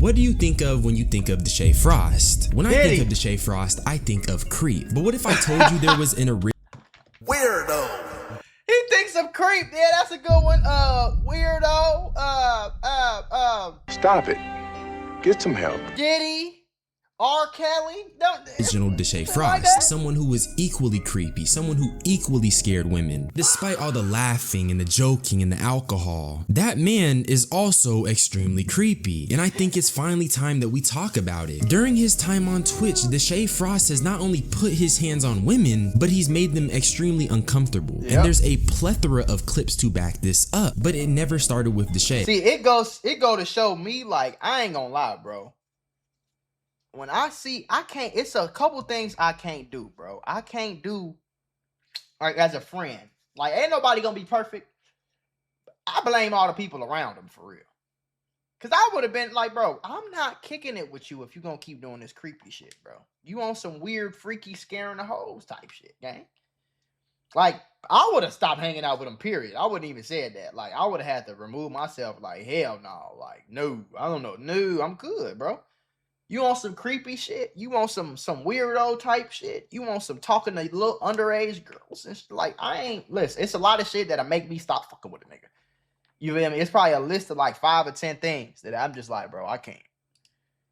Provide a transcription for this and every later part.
what do you think of when you think of Deshae Frost? When I think of Deshae Frost, I think of creep. But what if I told you there was an original weirdo? He thinks of creep. Yeah, that's a good one. Weirdo. Stop it. Get some help. Diddy. R. Kelly? Original Deshae Frost, someone who was equally creepy, someone who equally scared women. Despite all the laughing and the joking and the alcohol, that man is also extremely creepy, and I think it's finally time that we talk about it. During his time on Twitch, Deshae Frost has not only put his hands on women, but he's made them extremely uncomfortable. And there's a plethora of clips to back this up, but it never started with Deshae. See, it go to show me, like, I ain't gonna lie, bro. When I can't, it's a couple things I can't do, bro. I can't do, like, as a friend. Like, ain't nobody gonna be perfect. I blame all the people around him, for real. Because I would have been like, bro, I'm not kicking it with you if you're gonna keep doing this creepy shit, bro. You on some weird, freaky, scaring the hoes type shit, gang. Like, I would have stopped hanging out with him, period. I wouldn't even said that. Like, I would have had to remove myself, like, hell no. Like, no, I don't know. No, I'm good, bro. You want some creepy shit? You want some weirdo type shit? You want some talking to little underage girls and shit? Like, I ain't, listen, it's a lot of shit that'll make me stop fucking with a nigga. You feel me? It's probably a list of like 5 or 10 things that I'm just like, bro, I can't.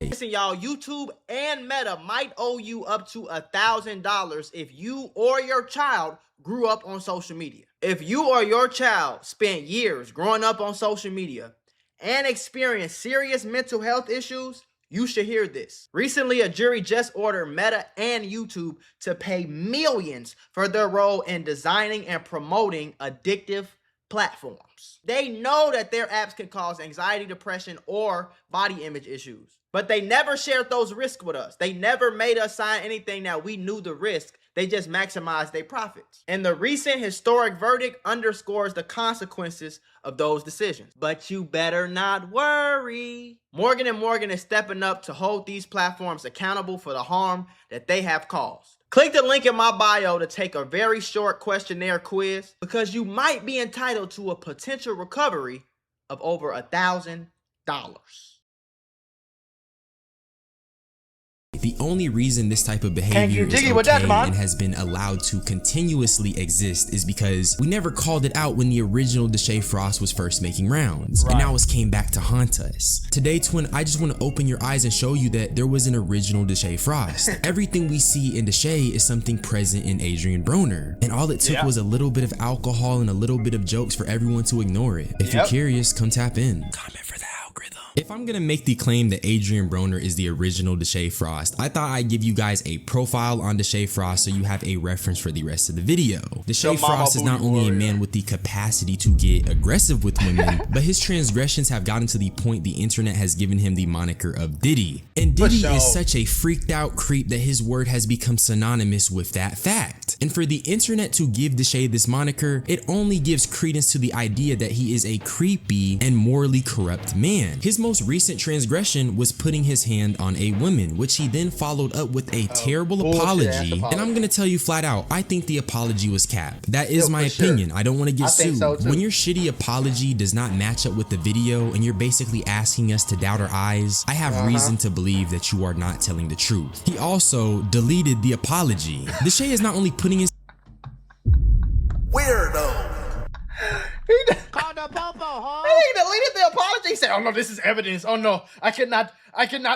Listen, y'all, YouTube and Meta might owe you up to $1,000 if you or your child grew up on social media. If you or your child spent years growing up on social media and experienced serious mental health issues, you should hear this. Recently, a jury just ordered Meta and YouTube to pay millions for their role in designing and promoting addictive platforms. They know that their apps can cause anxiety, depression, or body image issues, but they never shared those risks with us. They never made us sign anything that we knew the risk. They just maximized their profits. And the recent historic verdict underscores the consequences of those decisions. But you better not worry. Morgan & Morgan is stepping up to hold these platforms accountable for the harm that they have caused. Click the link in my bio to take a very short questionnaire quiz, because you might be entitled to a potential recovery of over $1,000. The only reason this type of behavior is okay and has been allowed to continuously exist is because we never called it out when the original Deshae Frost was first making rounds. And now it's came back to haunt us. Today, Twin, I just want to open your eyes and show you that there was an original Deshae Frost. Everything we see in Deshae is something present in Adrien Broner. And all it took was a little bit of alcohol and a little bit of jokes for everyone to ignore it. If you're curious, come tap in. Comment for the algorithm. If I'm gonna make the claim that Adrien Broner is the original Deshae Frost, I thought I'd give you guys a profile on Deshae Frost so you have a reference for the rest of the video. Deshae Frost is not only a man with the capacity to get aggressive with women, but his transgressions have gotten to the point the internet has given him the moniker of Diddy. And Diddy is such a freaked out creep that his word has become synonymous with that fact. And for the internet to give Deshae this moniker, it only gives credence to the idea that he is a creepy and morally corrupt man. His most recent transgression was putting his hand on a woman, which he then followed up with a terrible apology. And I'm gonna tell you flat out, I think the apology was cap. That is my opinion. I don't want to get sued. When your shitty apology does not match up with the video and you're basically asking us to doubt our eyes, I have reason to believe that you are not telling the truth. He also deleted the apology. Deshae is not only putting his weirdo. Called the popo, huh? He deleted the apology. He said, "Oh no, this is evidence. Oh no, I cannot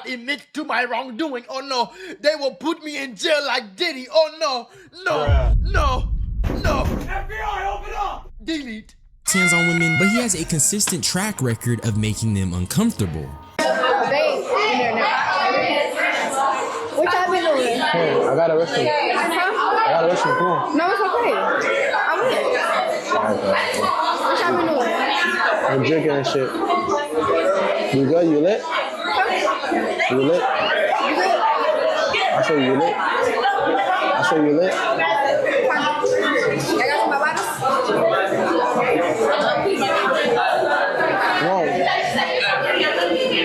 admit to my wrongdoing. Oh no, they will put me in jail like Diddy. Oh no, no. FBI, open up. Delete." Hands on women, but he has a consistent track record of making them uncomfortable. What y'all been doing? Hey, I got a restroom. I got a restroom, come on. No, it's okay. I'm good. What y'all been doing? I'm drinking and shit. You good? You lit? You lit? I said you lit. I said you lit. I got some bottles. Whoa.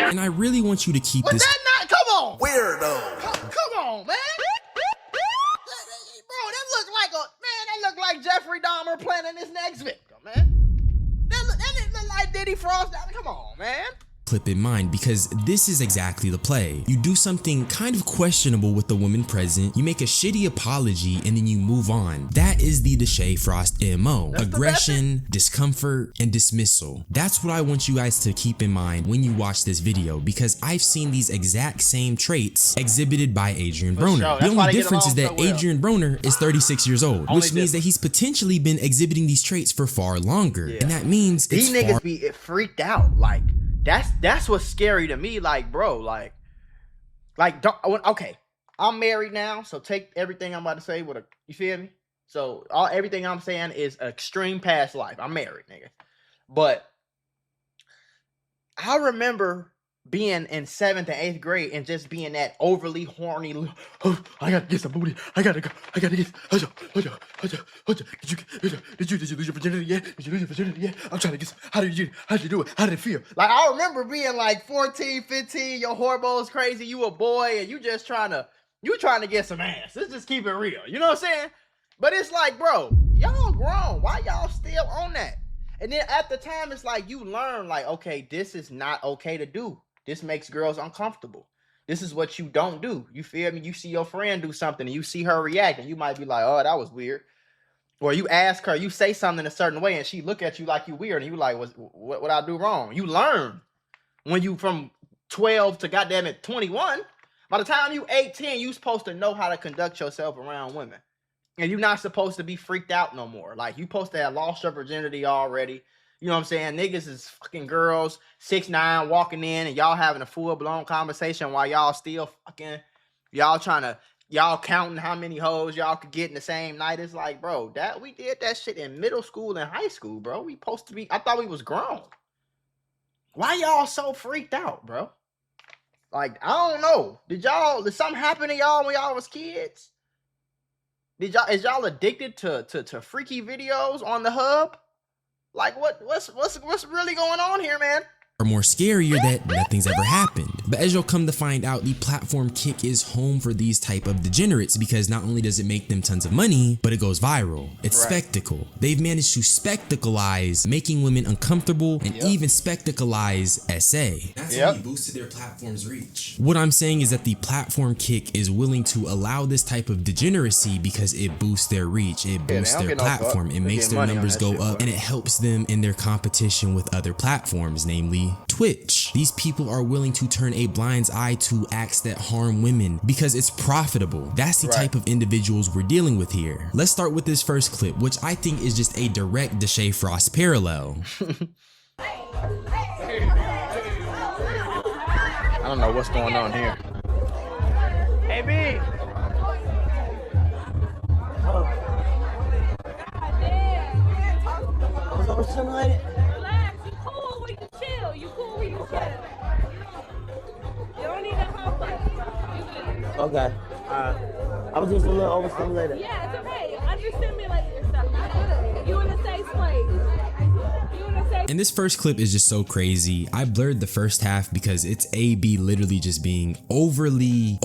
And I really want you to keep this. Come on. Weirdo. Come on, man. Bro, that look like Jeffrey Dahmer planning his next victim, man. That look like Diddy Frost. Come on, man. clip in mind because this is exactly the play. You do something kind of questionable with the woman present, you make a shitty apology, and then you move on. That is the Deshae Frost MO. Aggression, discomfort, and dismissal. That's what I want you guys to keep in mind when you watch this video because I've seen these exact same traits exhibited by Adrien Broner. The only difference is that Adrien Broner is 36 years old, which means that he's potentially been exhibiting these traits for far longer. And that means these niggas be freaked out. Like, that's what's scary to me. Like, bro, like, okay, I'm married now, so take everything I'm about to say with a, you feel me? So everything I'm saying is extreme past life. I'm married, nigga. But I remember being in 7th and 8th grade and just being that overly horny. Oh, I gotta get some booty. I gotta go. I gotta get. Did you lose your virginity yet? Did you lose your virginity yet? I'm trying to get some. How did you do it? How did it feel? Like, I remember being like 14, 15, your hormones crazy, you a boy, and you trying to get some ass. Let's just keep it real. You know what I'm saying? But it's like, bro, y'all grown. Why y'all still on that? And then at the time, it's like you learn, like, okay, this is not okay to do. This makes girls uncomfortable. This is what you don't do. You feel me? You see your friend do something and you see her react and you might be like, oh, that was weird. Or you ask her, you say something a certain way and she look at you like you weird and you like, what I do wrong? You learn when you from 12 to goddamn it 21. By the time you 18, you supposed to know how to conduct yourself around women. And you're not supposed to be freaked out no more. Like, you supposed to have lost your virginity already. You know what I'm saying? Niggas is fucking girls, 6'9", walking in, and y'all having a full-blown conversation while y'all still fucking, y'all counting how many hoes y'all could get in the same night. It's like, bro, we did that shit in middle school and high school, bro. We supposed to be, I thought we was grown. Why y'all so freaked out, bro? Like, I don't know. Did something happen to y'all when y'all was kids? Is y'all addicted to freaky videos on the hub? Like, what's really going on here, man? Or more scarier that nothing's ever happened. But as you'll come to find out, the platform Kick is home for these type of degenerates because not only does it make them tons of money, but it goes viral. It's spectacle. They've managed to spectacleize making women uncomfortable and even spectacleize SA. That's really boosted their platform's reach. What I'm saying is that the platform Kick is willing to allow this type of degeneracy because it boosts their reach, it boosts their platform, it makes their numbers go up, and it helps them in their competition with other platforms, namely Twitch. These people are willing to turn a blind eye to acts that harm women because it's profitable. That's the type of individuals we're dealing with here. Let's start with this first clip, which I think is just a direct Deshae Frost parallel. I don't know what's going on here. Hey, B. You cool when you chill. You don't need that complex. Okay. I was just a little overstimulated. Yeah, it's okay. Understimulate yourself. You in a safe place. And this first clip is just so crazy. I blurred the first half because it's AB literally just being overly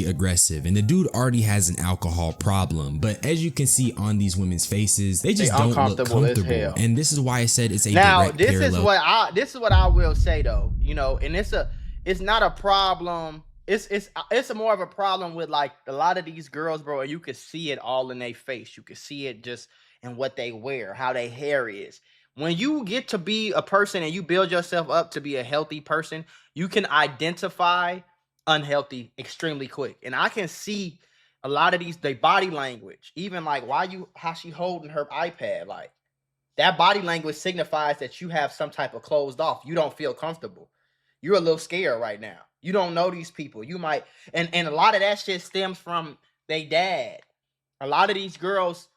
aggressive. And the dude already has an alcohol problem. But as you can see on these women's faces, they just don't look comfortable. And this is why I said it's a direct parallel. This is what I will say though, you know, and it's not a problem. It's more of a problem with like a lot of these girls, bro. And you can see it all in their face. You can see it just in what they wear, how their hair is. When you get to be a person and you build yourself up to be a healthy person, you can identify unhealthy extremely quick. And I can see a lot of their body language, even like how she holding her iPad, like that body language signifies that you have some type of closed off. You don't feel comfortable. You're a little scared right now. You don't know these people. You might, and a lot of that shit stems from their dad. A lot of these girls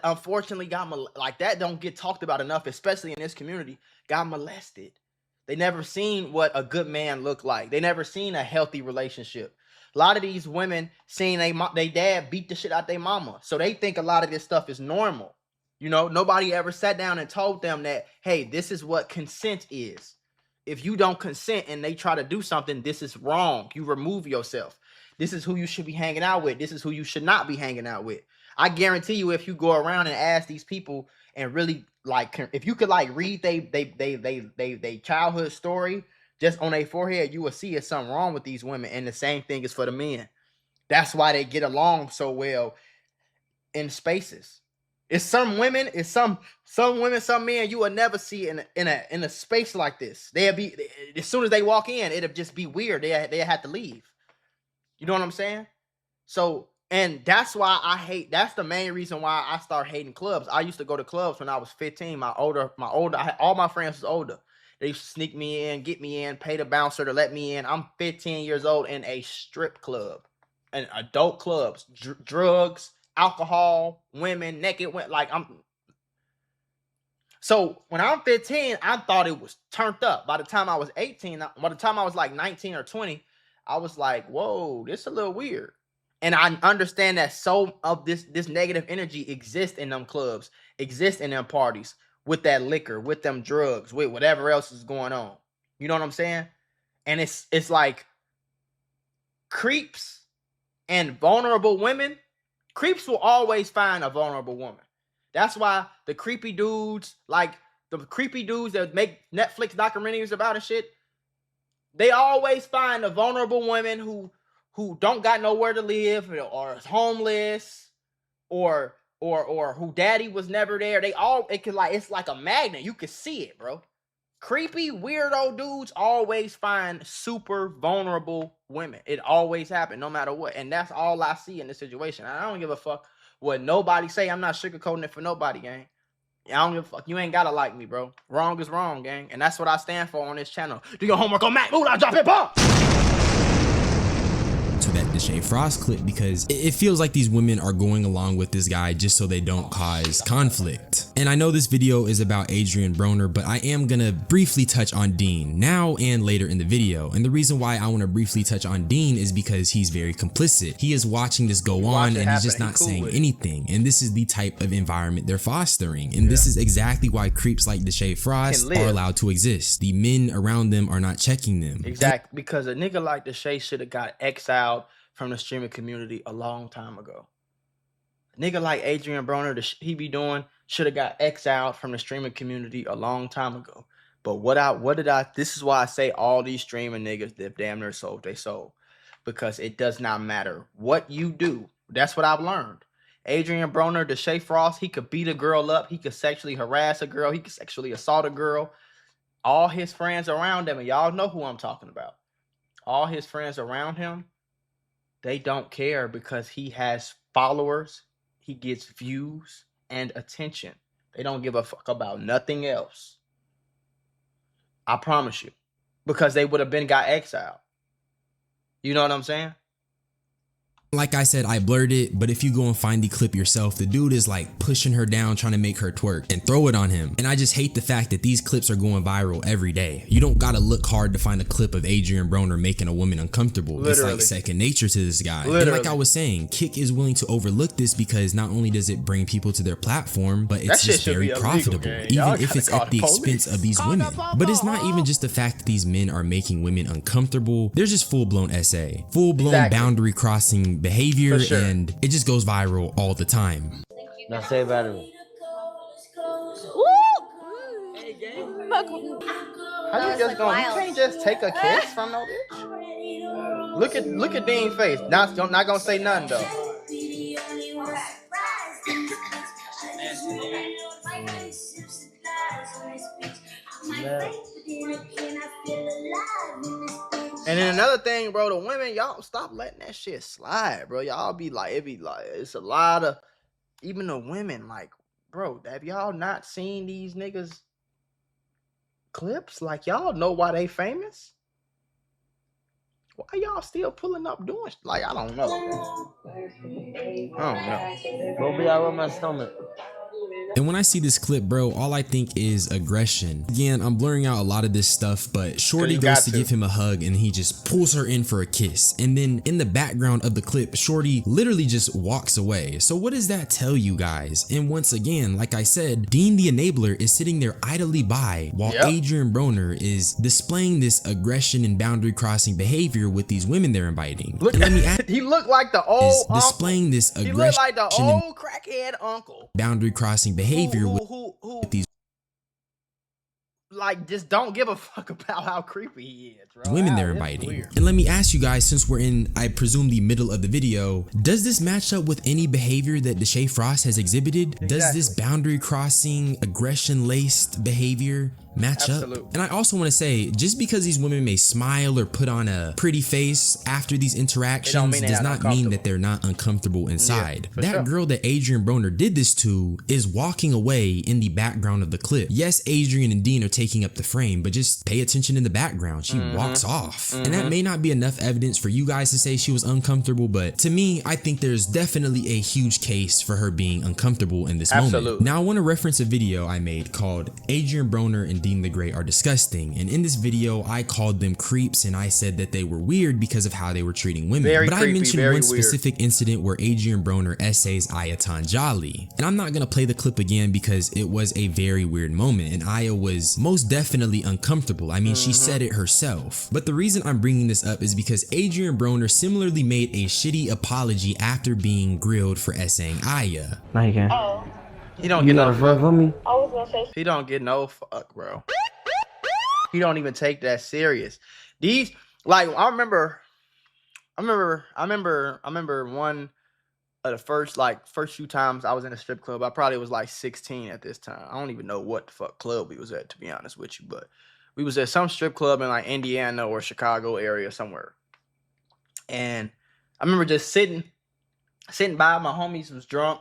unfortunately got like that don't get talked about enough, especially in this community. Got molested. They never seen what a good man looked like. They never seen a healthy relationship. A lot of these women seen they dad beat the shit out their mama, so they think a lot of this stuff is normal. You know, nobody ever sat down and told them that, hey, this is what consent is. If you don't consent and they try to do something, this is wrong. You remove yourself. This is who you should be hanging out with. This is who you should not be hanging out with. I guarantee you, if you go around and ask these people and really like, if you could like read they childhood story just on their forehead, you will see it's something wrong with these women. And the same thing is for the men. That's why they get along so well in spaces. It's some women, it's some women, some men you will never see in a space like this. They'll be, as soon as they walk in, it'll just be weird. They have to leave. You know what I'm saying? So, and that's why I hate, that's the main reason why I start hating clubs. I used to go to clubs when I was 15. All my friends was older. They used to sneak me in, get me in, pay the bouncer to let me in. I'm 15 years old in a strip club, and adult clubs, drugs, alcohol, women, naked, like so when I'm 15, I thought it was turned up. By the time I was 18, by the time I was like 19 or 20, I was like, whoa, this is a little weird. And I understand that some of this negative energy exists in them clubs, exists in them parties, with that liquor, with them drugs, with whatever else is going on. You know what I'm saying? And it's like creeps and vulnerable women. Creeps will always find a vulnerable woman. That's why the creepy dudes, like the creepy dudes that make Netflix documentaries about and shit, they always find a vulnerable woman who don't got nowhere to live, or is homeless, or who daddy was never there. It's like a magnet. You can see it, bro. Creepy, weirdo dudes always find super vulnerable women. It always happens, no matter what. And that's all I see in this situation. I don't give a fuck what nobody say. I'm not sugarcoating it for nobody, gang. I don't give a fuck. You ain't gotta like me, bro. Wrong is wrong, gang. And that's what I stand for on this channel. Do your homework on Matt. Mula, drop it, bomb. To that Deshae Frost clip, because it feels like these women are going along with this guy just so they don't cause conflict. And I know this video is about Adrien Broner, but I am gonna briefly touch on Dean now and later in the video. And the reason why I want to briefly touch on Dean is because he's very complicit. He is watching this go on and he's just not saying anything. And this is the type of environment they're fostering. And this is exactly why creeps like Deshae Frost are allowed to exist. The men around them are not checking them. Exactly, because a nigga like Deshae should have got exiled from the streaming community a long time ago. A nigga like Adrien Broner, he be doing, should have got exiled from the streaming community a long time ago. But this is why I say all these streaming niggas, they've damn near sold they soul. Because it does not matter what you do. That's what I've learned. Adrien Broner, Deshae Frost, he could beat a girl up, he could sexually harass a girl, he could sexually assault a girl. All his friends around him, and y'all know who I'm talking about. All his friends around him, they don't care, because he has followers, he gets views and attention. They don't give a fuck about nothing else. I promise you. Because they would have got exiled. You know what I'm saying? Like I said, I blurred it, but if you go and find the clip yourself, the dude is like pushing her down, trying to make her twerk and throw it on him. And I just hate the fact that these clips are going viral every day. You don't gotta look hard to find a clip of Adrien Broner making a woman uncomfortable. Literally. It's like second nature to this guy. Literally. And like I was saying, Kick is willing to overlook this because not only does it bring people to their platform, but it's just very profitable, even if it's at the expense of these women. But it's not even just the fact that these men are making women uncomfortable. There's just full-blown SA, full-blown boundary crossing behavior, and it just goes viral all the time. Now say about it. How you just going? You can't just take a kiss from no bitch. Look at Dean's face. Not gonna say nothing though. And then another thing, bro, the women, y'all stop letting that shit slide, bro. Y'all be like, it's a lot of, even the women, like, bro, have y'all not seen these niggas clips? Like, y'all know why they famous? Why y'all still pulling up doing like, I don't know, bro. I don't know. Go be out with my stomach. And when I see this clip, bro, all I think is aggression. Again, I'm blurring out a lot of this stuff, but Shorty goes to give him a hug and he just pulls her in for a kiss. And then in the background of the clip, Shorty literally just walks away. So what does that tell you guys? And once again, like I said, Dean the Enabler is sitting there idly by while Adrien Broner is displaying this aggression and boundary crossing behavior with these women they're inviting. Look, let me ask, he looked like the old uncle. Displaying this aggression. He looked like the old crackhead uncle. Boundary crossing behavior with these like just don't give a fuck about how creepy he is, bro. Women they're inviting. And let me ask you guys, since we're in, I presume, the middle of the video, does this match up with any behavior that Deshae Frost has exhibited? Exactly. Does this boundary crossing, aggression laced behavior match up? And I also want to say, just because these women may smile or put on a pretty face after these interactions does not mean that they're not uncomfortable inside. That girl that Adrien Broner did this to is walking away in the background of the clip. Yes, Adrien and Dean are taking up the frame, but just pay attention in the background. She walks off. And that may not be enough evidence for you guys to say she was uncomfortable, but to me, I think there's definitely a huge case for her being uncomfortable in this moment. Now I want to reference a video I made called Adrien Broner and Dean the Great are disgusting, and in this video I called them creeps and I said that they were weird because of how they were treating women. But I mentioned one specific incident where Adrien Broner essays Ayaton Jolly, and I'm not gonna play the clip again because it was a very weird moment and Aya was most definitely uncomfortable. I mean, she said it herself. But the reason I'm bringing this up is because Adrien Broner similarly made a shitty apology after being grilled for essaying Aya. Now you can. Oh. He don't get no fuck for me. I was gonna say. He don't get no fuck, bro. He don't even take that serious. These, like, I remember one of the first few times I was in a strip club. I probably was like 16 at this time. I don't even know what the fuck club we was at, to be honest with you, but we was at some strip club in like Indiana or Chicago area somewhere. And I remember just sitting by, my homies was drunk.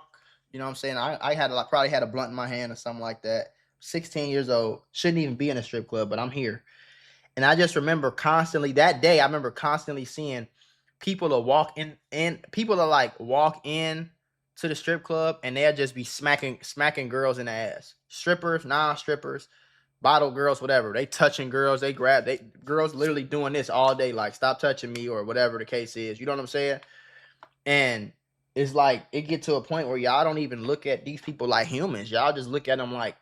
You know what I'm saying? I had probably had a blunt in my hand or something like that. 16 years old, shouldn't even be in a strip club, but I'm here. And I just remember constantly that day, I remember constantly seeing people will walk in to the strip club and they'll just be smacking girls in the ass. Strippers, non-strippers, bottle girls, whatever. They touching girls, girls literally doing this all day, like stop touching me or whatever the case is. You know what I'm saying? And it's like it get to a point where y'all don't even look at these people like humans. Y'all just look at them like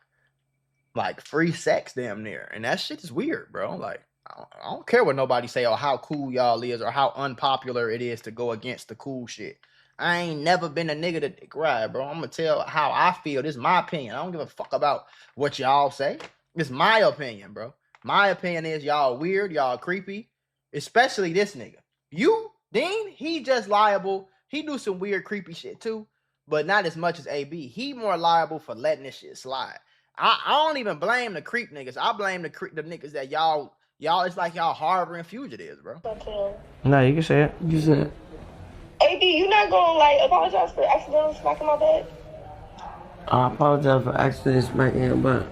free sex damn near. And that shit is weird, bro. Like, I don't care what nobody say or how cool y'all is or how unpopular it is to go against the cool shit. I ain't never been a nigga to dick ride, bro. I'm gonna tell how I feel. This is my opinion. I don't give a fuck about what y'all say. It's my opinion, bro. My opinion is y'all weird, y'all creepy. Especially this nigga. You, Dean, he just liable. He do some weird, creepy shit too, but not as much as AB. He more liable for letting this shit slide. I don't even blame the creep niggas. I blame the niggas that y'all, it's like y'all harboring fugitives, bro. No, you can say it. You say it. AB, you not gonna like apologize for accidentally smacking my butt? I apologize for accidentally smacking your butt.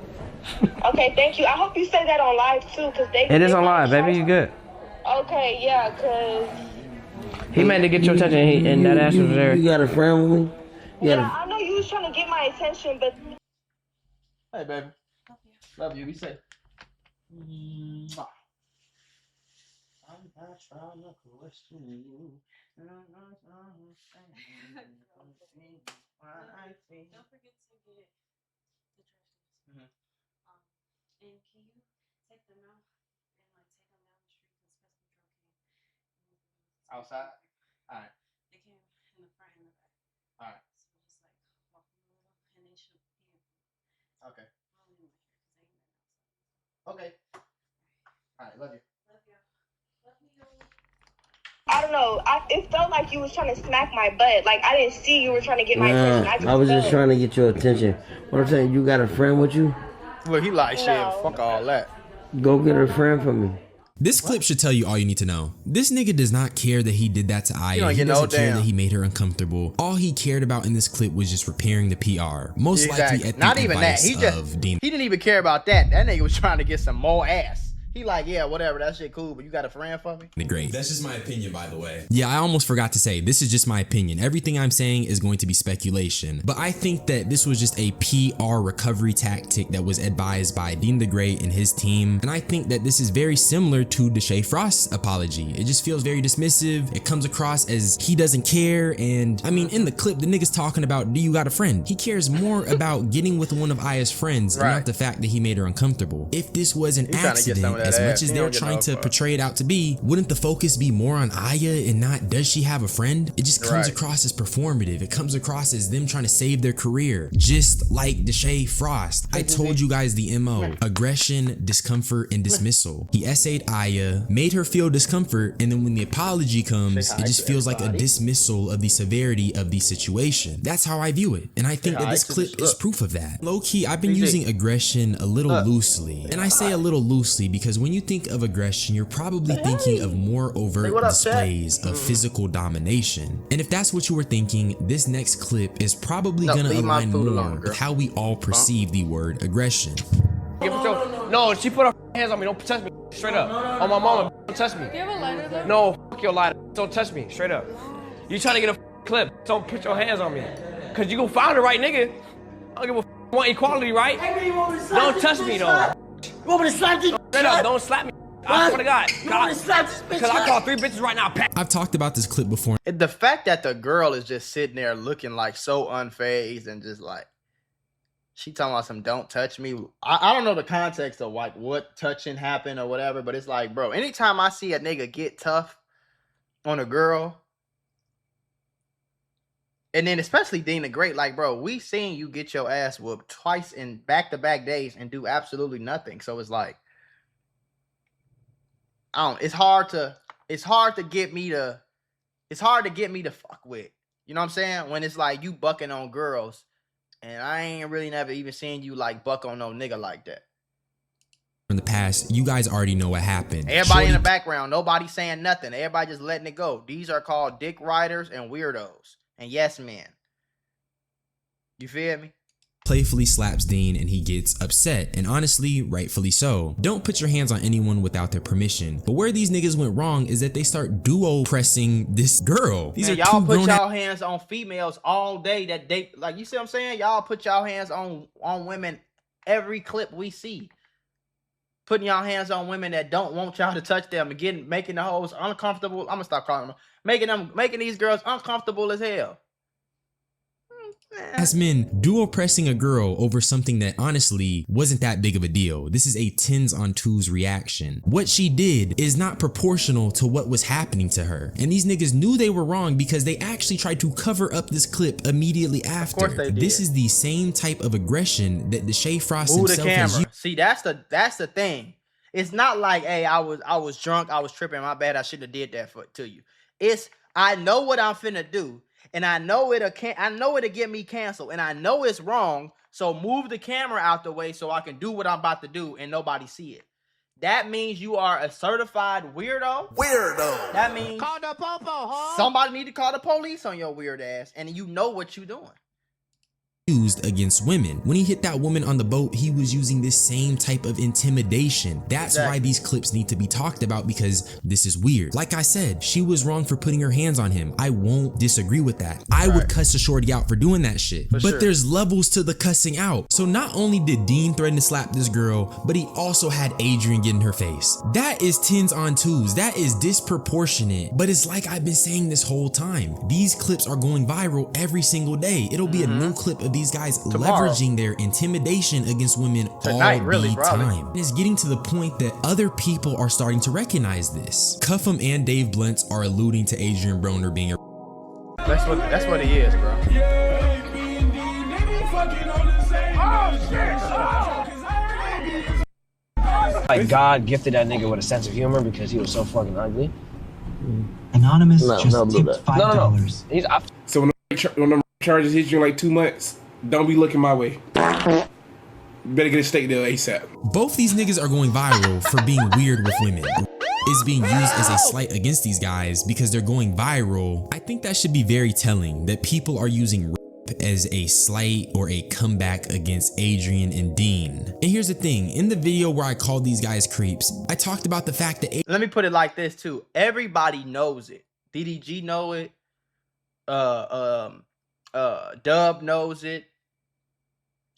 Okay, thank you. I hope you say that on live too, cause it is on live, baby. You good? Okay, yeah, cause he meant to get your attention, and that ass was there. You got a friend with me? I know you was trying to get my attention, but. Hey, baby. Love you. Be safe. I'm not trying to question you. Don't forget to get the directions. And can you take them out and like take them down the street, especially drug can. Outside? Alright. They came in the front and the back. Alright. So just like walk them a little and they should hear. Okay. Okay. Alright, love you. Love you. Love you. I don't know. It felt like you was trying to smack my butt. Like I didn't see you were trying to get my attention. I was just trying to get your attention. What I'm saying, you got a friend with you? Look, he like shit. Fuck all that. Go get a friend for me. This clip should tell you all you need to know. This nigga does not care that he did that to Aya. He doesn't care that he made her uncomfortable. All he cared about in this clip was just repairing the PR. Most likely at the not even that. He didn't even care about that. That nigga was trying to get some more ass. He like, yeah, whatever, that shit cool, but you got a friend for me? Great. That's just my opinion, by the way. Yeah, I almost forgot to say, this is just my opinion. Everything I'm saying is going to be speculation. But I think that this was just a PR recovery tactic that was advised by Dean the Great and his team. And I think that this is very similar to Deshae Frost's apology. It just feels very dismissive. It comes across as he doesn't care. And I mean, in the clip, the nigga's talking about, do you got a friend? He cares more about getting with one of Aya's friends, and not the fact that he made her uncomfortable. If this was an accident, as much as they're trying to portray it out to be, wouldn't the focus be more on Aya and not does she have a friend? It just comes across as performative. It comes across as them trying to save their career, just like Deshae Frost. I told you guys the MO: aggression, discomfort, and dismissal. He essayed Aya, made her feel discomfort, and then when the apology comes, it just feels like a dismissal of the severity of the situation. That's how I view it, and I think that this clip is proof of that. Low-key, I've been using aggression a little loosely, and I say a little loosely because when you think of aggression, you're probably thinking of more overt displays of physical domination. And if that's what you were thinking, this next clip is probably gonna align more with how we all perceive the word aggression. No, she put her hands on me. Don't touch me. Straight up. On my mama. Don't touch me. Do you have a lighter though? No, fuck your lighter. Don't touch me. Straight up. You trying to get a clip. Don't put your hands on me. Cause you gonna find the right nigga. I don't give a want equality, right? Don't touch me though. You want me to slap you? Straight up, don't slap me. I swear to God. Because I call 3 bitches right now. I've talked about this clip before. The fact that the girl is just sitting there looking like so unfazed and just like, she talking about some don't touch me. I don't know the context of like what touching happened or whatever, but it's like, bro, anytime I see a nigga get tough on a girl, and then especially Dean the Great, like, bro, we seen you get your ass whooped twice in back-to-back days and do absolutely nothing. So it's like, it's hard to get me to fuck with. You know what I'm saying? When it's like you bucking on girls, and I ain't really never even seen you like buck on no nigga like that. In the past, you guys already know what happened. Everybody in the background, nobody saying nothing. Everybody just letting it go. These are called dick riders and weirdos and yes men. You feel me? Playfully slaps Dean and he gets upset, and honestly, rightfully so. Don't put your hands on anyone without their permission. But where these niggas went wrong is that they start duo pressing this girl. These are y'all put y'all hands on females all day that they, like, you see what I'm saying? Y'all put y'all hands on women every clip we see. Putting y'all hands on women that don't want y'all to touch them and making the hoes uncomfortable. I'm gonna stop calling them. Making these girls uncomfortable as hell. As men, duo pressing a girl over something that honestly wasn't that big of a deal. This is a 10s on 2s reaction. What she did is not proportional to what was happening to her. And these niggas knew they were wrong because they actually tried to cover up this clip immediately after. Of course they did. This is the same type of aggression that Deshae Frost himself has used. See, that's the thing. It's not like, hey, I was drunk, I was tripping, my bad, I shouldn't have did that to you. It's, I know what I'm finna do. And I know it'll get me canceled, and I know it's wrong. So move the camera out the way so I can do what I'm about to do and nobody see it. That means you are a certified weirdo. Weirdo. That means Call the popo, huh? somebody need to call the police on your weird ass, and you know what you're doing. Used against women. When he hit that woman on the boat, he was using this same type of intimidation. That's why these clips need to be talked about, because this is weird. Like I said, she was wrong for putting her hands on him. I won't disagree with that. I would cuss a shorty out for doing that shit. But there's levels to the cussing out. So not only did Dean threaten to slap this girl, but he also had Adrien get in her face. That is 10s on 2s. That is disproportionate. But it's like I've been saying this whole time. These clips are going viral every single day. It'll be a new clip of these guys leveraging their intimidation against women all the time. And it's getting to the point that other people are starting to recognize this. Cuffham and Dave Blunts are alluding to Adrien Broner being a That's what he is, bro. Like God gifted that nigga with a sense of humor because he was so fucking ugly. Anonymous just tipped $5. He's So when the charges hit you in like 2 months, don't be looking my way. You better get a steak deal ASAP. Both these niggas are going viral for being weird with women. Is being used as a slight against these guys because they're going viral. I think that should be very telling that people are using rap as a slight or a comeback against Adrien and Dean. And here's the thing, in the video where I called these guys creeps, I talked about the fact that let me put it like this too. Everybody knows it. DDG know it. Dub knows it.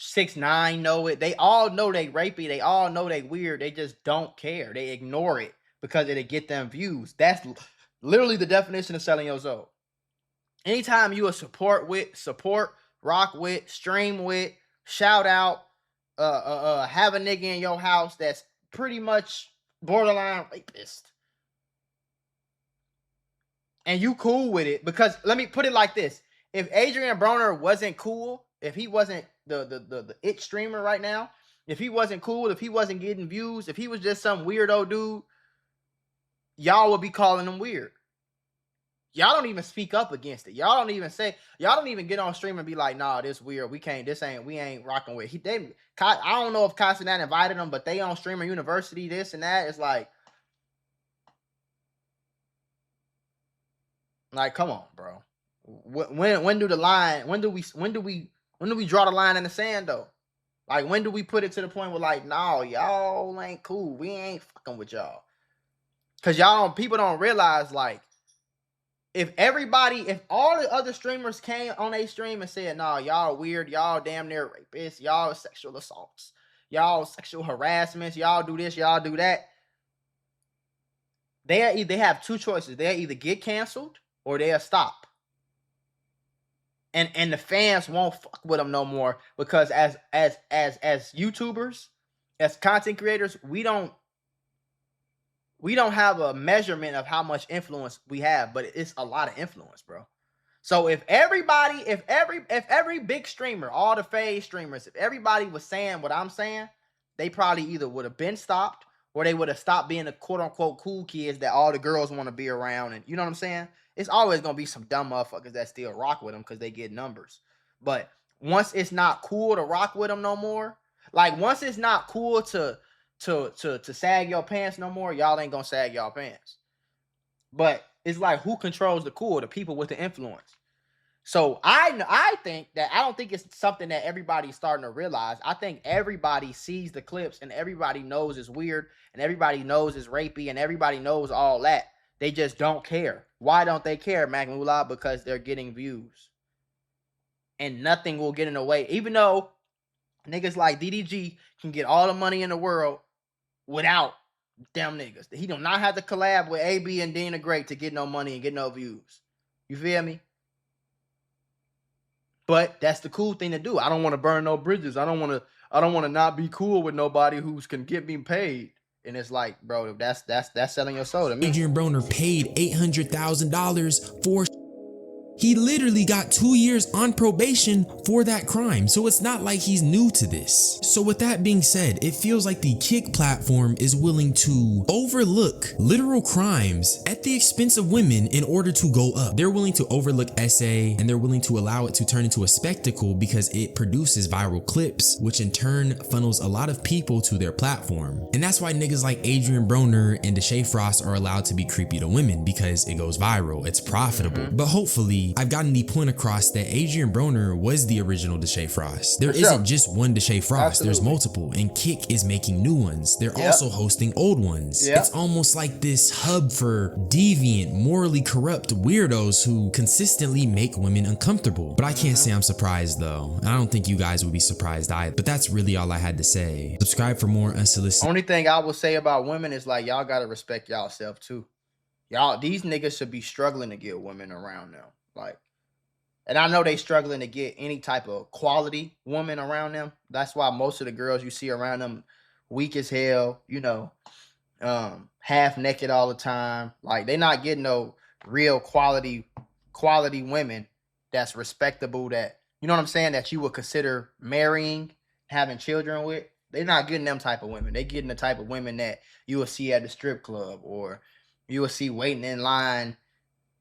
6ix9ine know it. They all know they rapey. They all know they weird. They just don't care. They ignore it because it'll get them views. That's literally the definition of selling your soul. Anytime you a support, rock with, stream with, shout out, have a nigga in your house that's pretty much borderline rapist. And you cool with it, because let me put it like this. If Adrien Broner wasn't cool, if he wasn't the it streamer right now, if he wasn't cool, if he wasn't getting views, if he was just some weirdo dude, y'all would be calling him weird. Y'all don't even speak up against it. Y'all don't even get on stream and be like, nah, this weird. We ain't rocking with. I don't know if Casanat invited them, but they on Streamer University, this and that. It's like, come on, bro. When do we draw the line in the sand though? Like, when do we put it to the point where like, no, y'all ain't cool. We ain't fucking with y'all. Cause people don't realize, like, if all the other streamers came on a stream and said, nah, y'all weird, y'all damn near rapists, y'all sexual assaults, y'all sexual harassments, y'all do this, y'all do that, they have two choices. They'll either get canceled or they'll stop. And the fans won't fuck with them no more, because as YouTubers, as content creators, we don't have a measurement of how much influence we have, but it's a lot of influence, bro. So if every big streamer, all the phase streamers, if everybody was saying what I'm saying, they probably either would have been stopped or they would have stopped being the quote unquote cool kids that all the girls want to be around. And you know what I'm saying? It's always going to be some dumb motherfuckers that still rock with them because they get numbers. But once it's not cool to rock with them no more, like once it's not cool to sag your pants no more, y'all ain't gonna sag y'all pants. But it's like, who controls the cool? The people with the influence. So I think that, I don't think it's something that everybody's starting to realize. I think everybody sees the clips and everybody knows it's weird and everybody knows it's rapey and everybody knows all that. They just don't care. Why don't they care, Mula? Because they're getting views. And nothing will get in the way. Even though niggas like DDG can get all the money in the world without them niggas. He do not have to collab with AB and Dina Great to get no money and get no views. You feel me? But that's the cool thing to do. I don't want to burn no bridges. I don't want to not be cool with nobody who can get me paid. And it's like, bro, that's selling your soul to me. Adrien Broner paid $800,000 for. He literally got 2 years on probation for that crime, so it's not like he's new to this. So with that being said, it feels like the Kick platform is willing to overlook literal crimes at the expense of women in order to go up. They're willing to overlook SA and they're willing to allow it to turn into a spectacle because it produces viral clips, which in turn funnels a lot of people to their platform. And that's why niggas like Adrien Broner and Deshae Frost are allowed to be creepy to women, because it goes viral, it's profitable. But hopefully I've gotten the point across that Adrien Broner was the original Deshae Frost. There isn't just one Deshae Frost. There's multiple, and Kick is making new ones. They're also hosting old ones. It's almost like this hub for deviant, morally corrupt weirdos who consistently make women uncomfortable. But I can't say I'm surprised though. I don't think you guys would be surprised either. But that's really all I had to say. Subscribe for more unsolicited. Only thing I will say about women is, like, y'all gotta respect y'all self too. Y'all, these niggas should be struggling to get women around them. Like, and I know they struggling to get any type of quality woman around them. That's why most of the girls you see around them weak as hell, you know, half naked all the time. Like, they not getting no real quality women that's respectable, that, you know what I'm saying, that you would consider marrying, having children with. They're not getting them type of women. They getting the type of women that you will see at the strip club, or you will see waiting in line,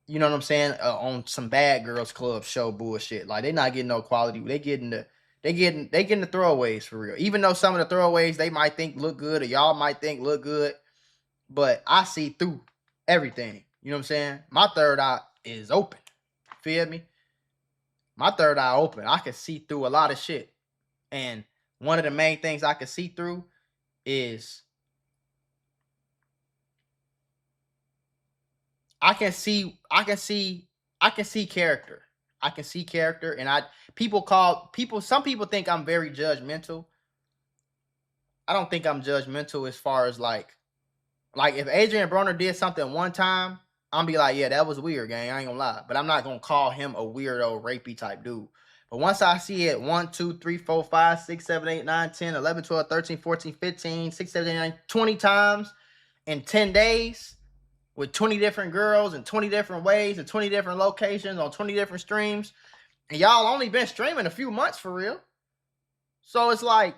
you know what I'm saying, on some Bad Girls Club show bullshit. Like, they not getting no quality. They getting the throwaways for real. Even though some of the throwaways they might think look good, or y'all might think look good, but I see through everything. You know what I'm saying? My third eye is open. Feel me? My third eye open. I can see through a lot of shit. And one of the main things I can see through is I can see character. I can see character, and some people think I'm very judgmental. I don't think I'm judgmental as far as like if Adrien Broner did something one time, I'm be like, yeah, that was weird, gang. I ain't gonna lie. But I'm not gonna call him a weirdo, rapey type dude. But once I see it 1, 2, 3, 4, 5, 6, 7, 8, 9, 10, 11, 12, 13, 14, 15, 16, 17, 19, 20 times, in 10 days with 20 different girls in 20 different ways and 20 different locations on 20 different streams. And y'all only been streaming a few months for real. So it's like,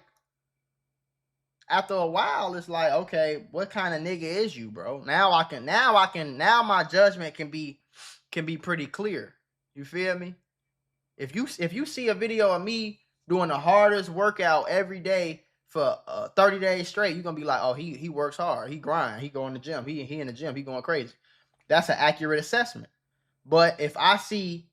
after a while, it's like, okay, what kind of nigga is you, bro? Now my judgment can be pretty clear. You feel me? If you see a video of me doing the hardest workout every day for 30 days straight, you're gonna be like, oh, he works hard, he grind, he go in the gym, he in the gym, he going crazy. That's an accurate assessment. But if I see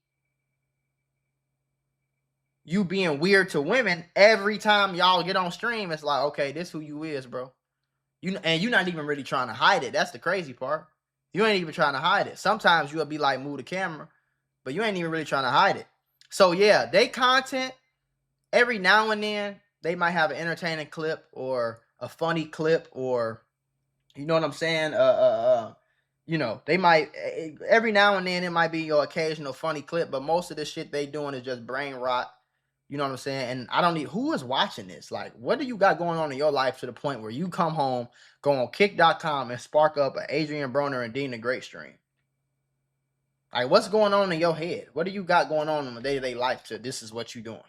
you being weird to women every time y'all get on stream, it's like, okay, this who you is, bro. And you're not even really trying to hide it. That's the crazy part. You ain't even trying to hide it. Sometimes you'll be like, move the camera, but you ain't even really trying to hide it. So yeah, they content, every now and then they might have an entertaining clip or a funny clip, or you know what I'm saying? You know, they might, every now and then it might be your occasional funny clip, but most of the shit they doing is just brain rot. You know what I'm saying? And I don't need, who is watching this? Like, what do you got going on in your life to the point where you come home, go on kick.com and spark up an Adrien Broner and Dean the Great stream? Like, what's going on in your head? What do you got going on in the day-to-day life to this is what you doing?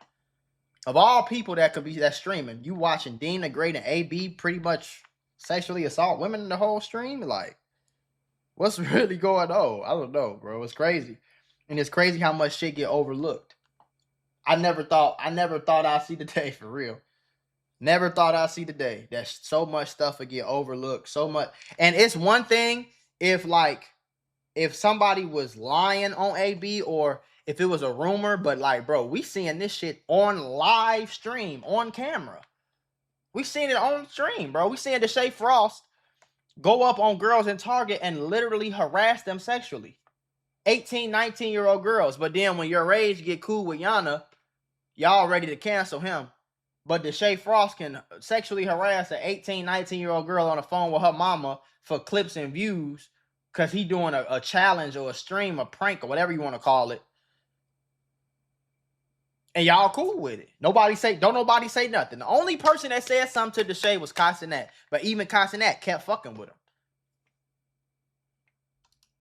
Of all people that could be that streaming, you watching Dean the Great and AB pretty much sexually assault women in the whole stream? Like, what's really going on? I don't know, bro. It's crazy. And it's crazy how much shit get overlooked. I never thought I'd see the day, for real. Never thought I'd see the day that so much stuff would get overlooked. So much. And it's one thing if somebody was lying on AB or if it was a rumor, but like, bro, we seeing this shit on live stream, on camera. We seeing it on stream, bro. We seeing Deshae Frost go up on girls in Target and literally harass them sexually. 18, 19-year-old girls. But then when your age get cool with Yana, y'all ready to cancel him. But Deshae Frost can sexually harass an 18, 19-year-old girl on the phone with her mama for clips and views because he doing a challenge or a stream, a prank, or whatever you want to call it. And y'all cool with it. Don't nobody say nothing. The only person that said something to Deshae was Castanet. But even Castanet kept fucking with him.